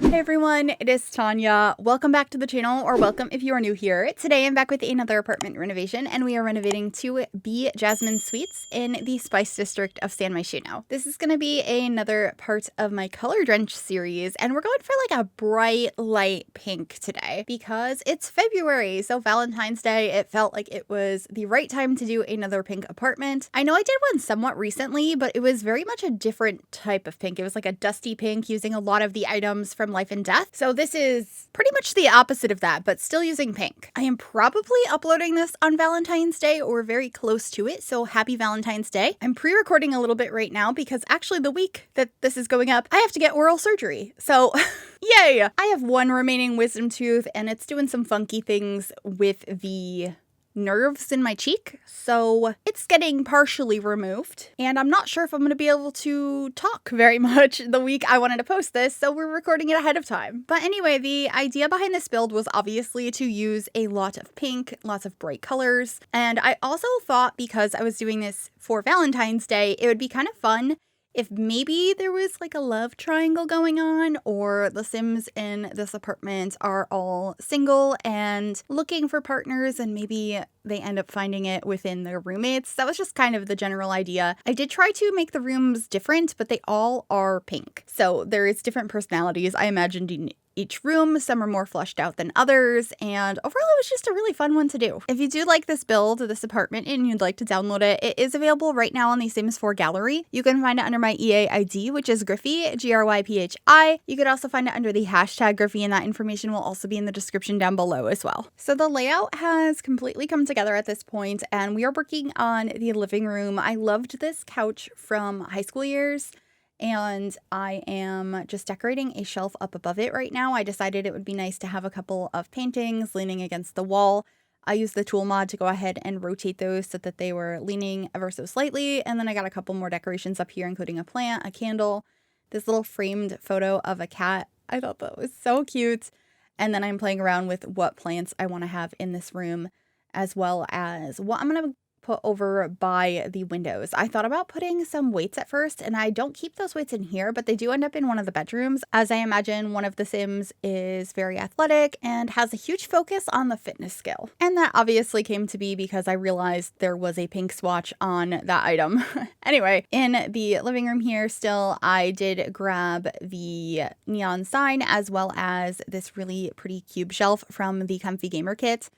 Hey everyone, it is Tanya. Welcome back to the channel, or welcome if you are new here. Today I'm back with another apartment renovation, and we are renovating 2B Jasmine Suites in the Spice District of San Myshuno. This is going to be another part of my Color-Drenched series, and we're going for like a bright light pink today because it's February, so Valentine's Day, it felt like it was the right time to do another pink apartment. I know I did one somewhat recently, but it was very much a different type of pink. It was like a dusty pink using a lot of the items from Life and Death. So this is pretty much the opposite of that, but still using pink. I am probably uploading this on Valentine's Day or very close to it, so happy Valentine's Day. I'm pre-recording a little bit right now because actually the week that this is going up, I have to get oral surgery. So yay! I have one remaining wisdom tooth and it's doing some funky things with the nerves in my cheek, so it's getting partially removed, and I'm not sure if I'm going to be able to talk very much the week I wanted to post this, so we're recording it ahead of time. But anyway, the idea behind this build was obviously to use a lot of pink, lots of bright colors, and I also thought because I was doing this for Valentine's Day, it would be kind of fun if maybe there was like a love triangle going on, or the Sims in this apartment are all single and looking for partners, and maybe they end up finding it within their roommates. That was just kind of the general idea. I did try to make the rooms different, but they all are pink. So there is different personalities I imagined in each room. Some are more fleshed out than others, and overall it was just a really fun one to do. If you do like this build, this apartment, and you'd like to download it, it is available right now on the Sims 4 gallery. You can find it under my EA ID, which is Gryphi, Gryphi. You could also find it under the hashtag Gryphi, and that information will also be in the description down below as well. So the layout has completely come together at this point, and we are working on the living room. I loved this couch from high school years, and I am just decorating a shelf up above it right now. I decided it would be nice to have a couple of paintings leaning against the wall. I used the tool mod to go ahead and rotate those so that they were leaning ever so slightly, and then I got a couple more decorations up here, including a plant, a candle, this little framed photo of a cat. I thought that was so cute. And then I'm playing around with what plants I want to have in this room, as well as what I'm going to put over by the windows. I thought about putting some weights at first, and I don't keep those weights in here, but they do end up in one of the bedrooms, as I imagine one of the Sims is very athletic and has a huge focus on the fitness skill. And that obviously came to be because I realized there was a pink swatch on that item. Anyway, in the living room here still, I did grab the neon sign as well as this really pretty cube shelf from the Comfy Gamer kit.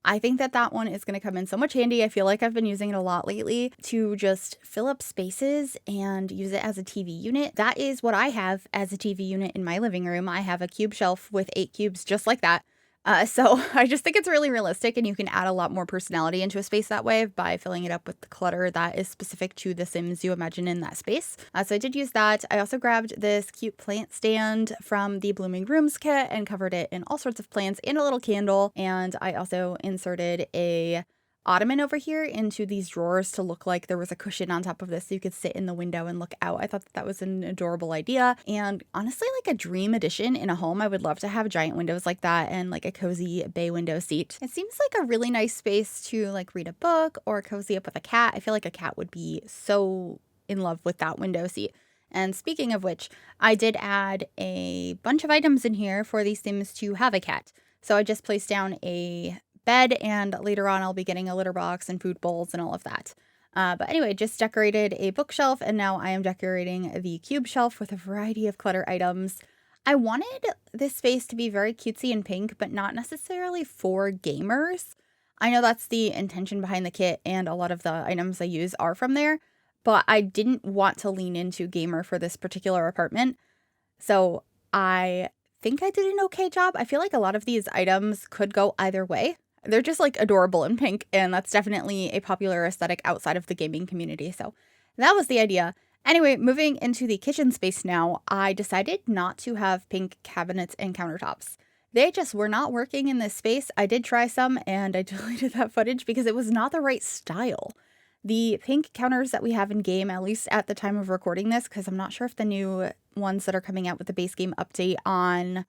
I think that that one is going to come in so much handy. I feel like I've been using it a lot lately to just fill up spaces and use it as a TV unit. That is what I have as a TV unit in my living room. I have a cube shelf with 8 cubes just like that. So I just think it's really realistic, and you can add a lot more personality into a space that way by filling it up with the clutter that is specific to the Sims you imagine in that space. So I did use that. I also grabbed this cute plant stand from the Blooming Rooms kit and covered it in all sorts of plants and a little candle. And I also inserted a ottoman over here into these drawers to look like there was a cushion on top of this so you could sit in the window and look out. I thought that was an adorable idea, and honestly like a dream addition in a home. I would love to have giant windows like that and like a cozy bay window seat. It seems like a really nice space to like read a book or cozy up with a cat. I feel like a cat would be so in love with that window seat. And speaking of which, I did add a bunch of items in here for these Sims to have a cat. So I just placed down a bed, and later on I'll be getting a litter box and food bowls and all of that. But anyway, just decorated a bookshelf, and now I am decorating the cube shelf with a variety of clutter items. I wanted this space to be very cutesy and pink, but not necessarily for gamers. I know that's the intention behind the kit, and a lot of the items I use are from there, but I didn't want to lean into gamer for this particular apartment. So I think I did an okay job. I feel like a lot of these items could go either way. They're just like adorable and pink, and that's definitely a popular aesthetic outside of the gaming community. So that was the idea. Anyway, moving into the kitchen space now, I decided not to have pink cabinets and countertops. They just were not working in this space. I did try some, and I deleted that footage because it was not the right style. The pink counters that we have in game, at least at the time of recording this, because I'm not sure if the new ones that are coming out with the base game update on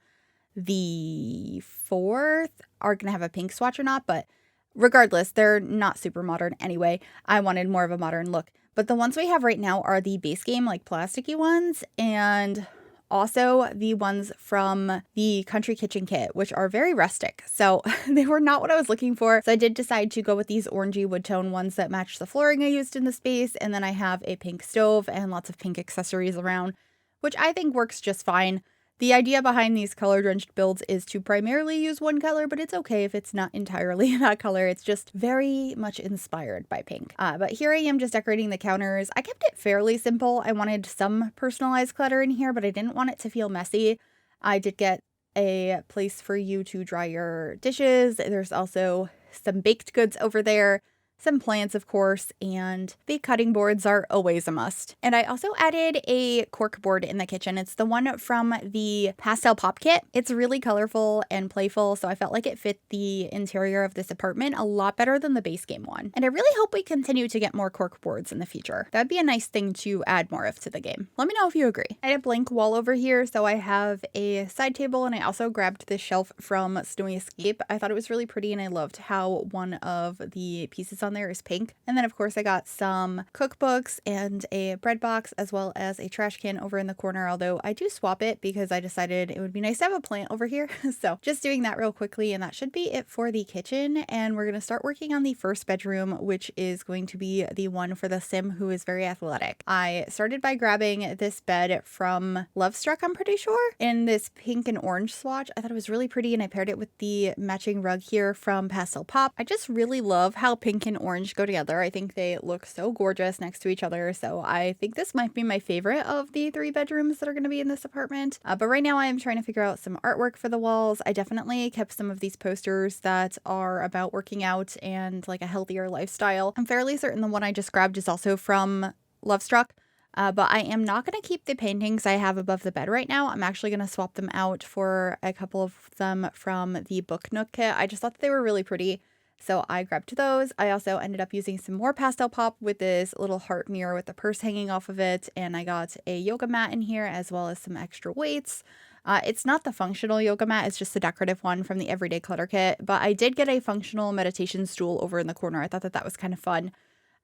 the 4th are going to have a pink swatch or not, but regardless, they're not super modern anyway. I wanted more of a modern look. But the ones we have right now are the base game, like plasticky ones, and also the ones from the Country Kitchen kit, which are very rustic. So they were not what I was looking for. So I did decide to go with these orangey wood tone ones that match the flooring I used in the space. And then I have a pink stove and lots of pink accessories around, which I think works just fine. The idea behind these color-drenched builds is to primarily use one color, but it's okay if it's not entirely that color. It's just very much inspired by pink. But here I am just decorating the counters. I kept it fairly simple. I wanted some personalized clutter in here, but I didn't want it to feel messy. I did get a place for you to dry your dishes. There's also some baked goods over there. Some plants, of course, and the cutting boards are always a must. And I also added a cork board in the kitchen. It's the one from the pastel pop kit. It's really colorful and playful, so I felt like it fit the interior of this apartment a lot better than the base game one. And I really hope we continue to get more cork boards in the future. That'd be a nice thing to add more of to the game. Let me know if you agree. I had a blank wall over here, so I have a side table, and I also grabbed this shelf from Snowy Escape. I thought it was really pretty, and I loved how one of the pieces on there is pink. And then of course I got some cookbooks and a bread box as well as a trash can over in the corner, although I do swap it because I decided it would be nice to have a plant over here. So just doing that real quickly, and that should be it for the kitchen. And we're going to start working on the first bedroom, which is going to be the one for the sim who is very athletic. I started by grabbing this bed from Lovestruck, I'm pretty sure, in this pink and orange swatch. I thought it was really pretty, and I paired it with the matching rug here from Pastel Pop. I just really love how pink and orange go together. I think they look so gorgeous next to each other. So I think this might be my favorite of the 3 bedrooms that are going to be in this apartment. But right now I am trying to figure out some artwork for the walls. I definitely kept some of these posters that are about working out and like a healthier lifestyle. I'm fairly certain the one I just grabbed is also from Lovestruck. But I am not going to keep the paintings I have above the bed right now. I'm actually going to swap them out for a couple of them from the Book Nook kit. I just thought that they were really pretty, so I grabbed those. I also ended up using some more Pastel Pop with this little heart mirror with the purse hanging off of it, and I got a yoga mat in here as well as some extra weights. It's not the functional yoga mat, it's just the decorative one from the Everyday Clutter kit, but I did get a functional meditation stool over in the corner. I thought that that was kind of fun.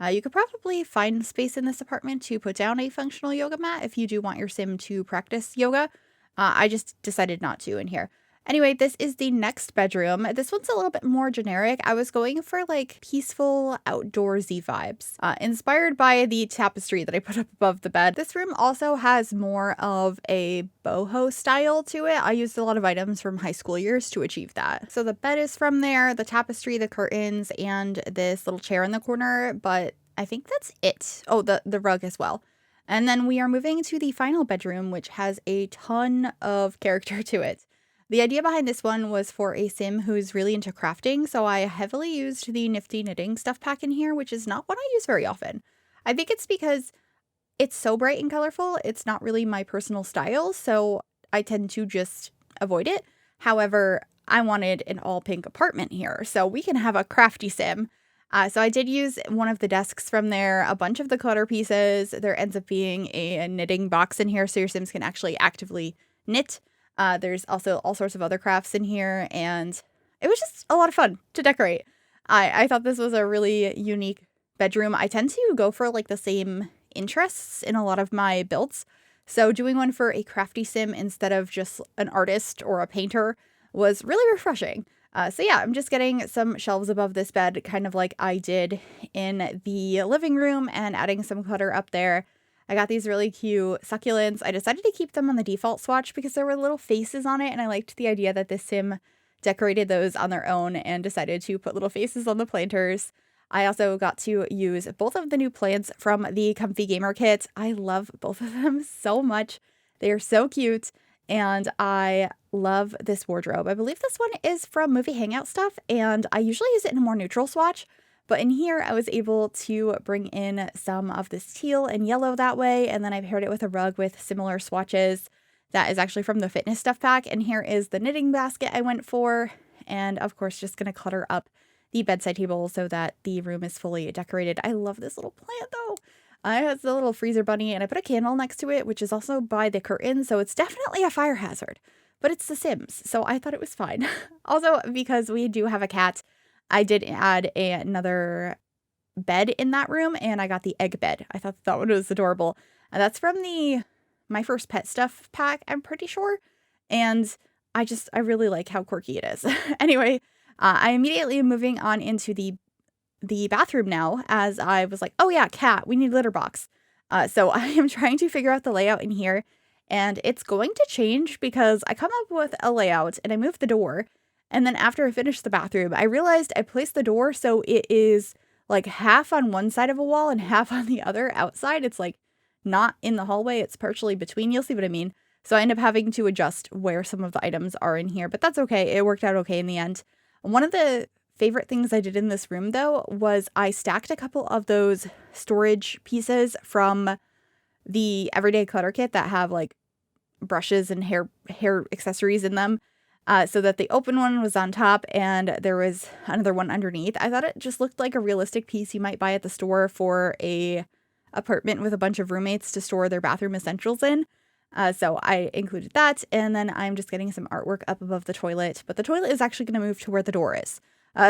You could probably find space in this apartment to put down a functional yoga mat if you do want your sim to practice yoga. I just decided not to in here. Anyway, this is the next bedroom. This one's a little bit more generic. I was going for like peaceful outdoorsy vibes, inspired by the tapestry that I put up above the bed. This room also has more of a boho style to it. I used a lot of items from high school years to achieve that. So the bed is from there, the tapestry, the curtains, and this little chair in the corner, but I think that's it. Oh, the rug as well. And then we are moving to the final bedroom, which has a ton of character to it. The idea behind this one was for a sim who's really into crafting, so I heavily used the Nifty Knitting stuff pack in here, which is not what I use very often. I think it's because it's so bright and colorful, it's not really my personal style, so I tend to just avoid it. However, I wanted an all-pink apartment here, so we can have a crafty sim. So I did use one of the desks from there, a bunch of the clutter pieces. There ends up being a knitting box in here, so your sims can actually actively knit. There's also all sorts of other crafts in here, and it was just a lot of fun to decorate. I thought this was a really unique bedroom. I tend to go for like the same interests in a lot of my builds, so doing one for a crafty sim instead of just an artist or a painter was really refreshing. So yeah, I'm just getting some shelves above this bed, kind of like I did in the living room, and adding some clutter up there. I got these really cute succulents. I decided to keep them on the default swatch because there were little faces on it, and I liked the idea that this sim decorated those on their own and decided to put little faces on the planters. I also got to use both of the new plants from the Comfy Gamer kit. I love both of them so much. They are so cute, and I love this wardrobe. I believe this one is from Movie Hangout stuff, and I usually use it in a more neutral swatch. But in here, I was able to bring in some of this teal and yellow that way, and then I paired it with a rug with similar swatches. That is actually from the fitness stuff pack, and here is the knitting basket I went for, and of course just going to clutter up the bedside table so that the room is fully decorated. I love this little plant though. It has the little freezer bunny, and I put a candle next to it, which is also by the curtain, so it's definitely a fire hazard. But it's The Sims, so I thought it was fine. Also, because we do have a cat, I did add another bed in that room, and I got the egg bed. I thought that one was adorable. And that's from the my first pet stuff pack, I'm pretty sure. And I really like how quirky it is. Anyway, I immediately am moving on into the bathroom now, as I was like, oh yeah, cat, we need litter box. So I am trying to figure out the layout in here, and it's going to change because I come up with a layout and I move the door. And then after I finish the bathroom, I realized I placed the door so it is like half on one side of a wall and half on the other outside. It's like not in the hallway, it's partially between. You'll see what I mean. So I end up having to adjust where some of the items are in here, but that's okay. It worked out okay in the end. One of the favorite things I did in this room, though, was I stacked a couple of those storage pieces from the Everyday Clutter Kit that have like brushes and hair accessories in them, so that the open one was on top and there was another one underneath. I thought it just looked like a realistic piece you might buy at the store for a apartment with a bunch of roommates to store their bathroom essentials in. So I included that, and then I'm just getting some artwork up above the toilet, but the toilet is actually going to move to where the door is.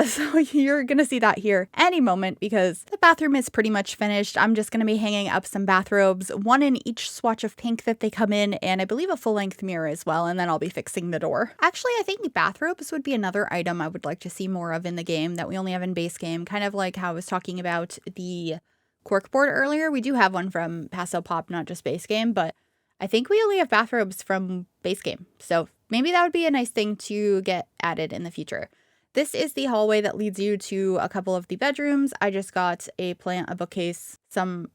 So you're going to see that here any moment because the bathroom is pretty much finished. I'm just going to be hanging up some bathrobes, one in each swatch of pink that they come in, and I believe a full-length mirror as well, and then I'll be fixing the door. Actually, I think bathrobes would be another item I would like to see more of in the game that we only have in base game, kind of like how I was talking about the corkboard earlier. We do have one from Pastel Pop, not just base game, but I think we only have bathrobes from base game, so maybe that would be a nice thing to get added in the future. This is the hallway that leads you to a couple of the bedrooms. I just got a plant, a bookcase, some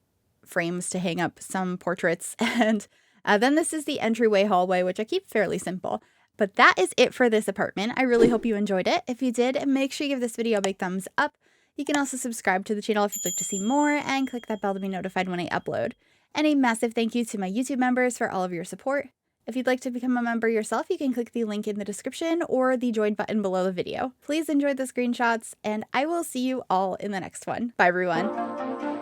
frames to hang up some portraits, and then this is the entryway hallway, which I keep fairly simple. But that is it for this apartment. I really hope you enjoyed it. If you did, make sure you give this video a big thumbs up. You can also subscribe to the channel if you'd like to see more, and click that bell to be notified when I upload. And a massive thank you to my YouTube members for all of your support. If you'd like to become a member yourself, you can click the link in the description or the join button below the video. Please enjoy the screenshots, and I will see you all in the next one. Bye, everyone.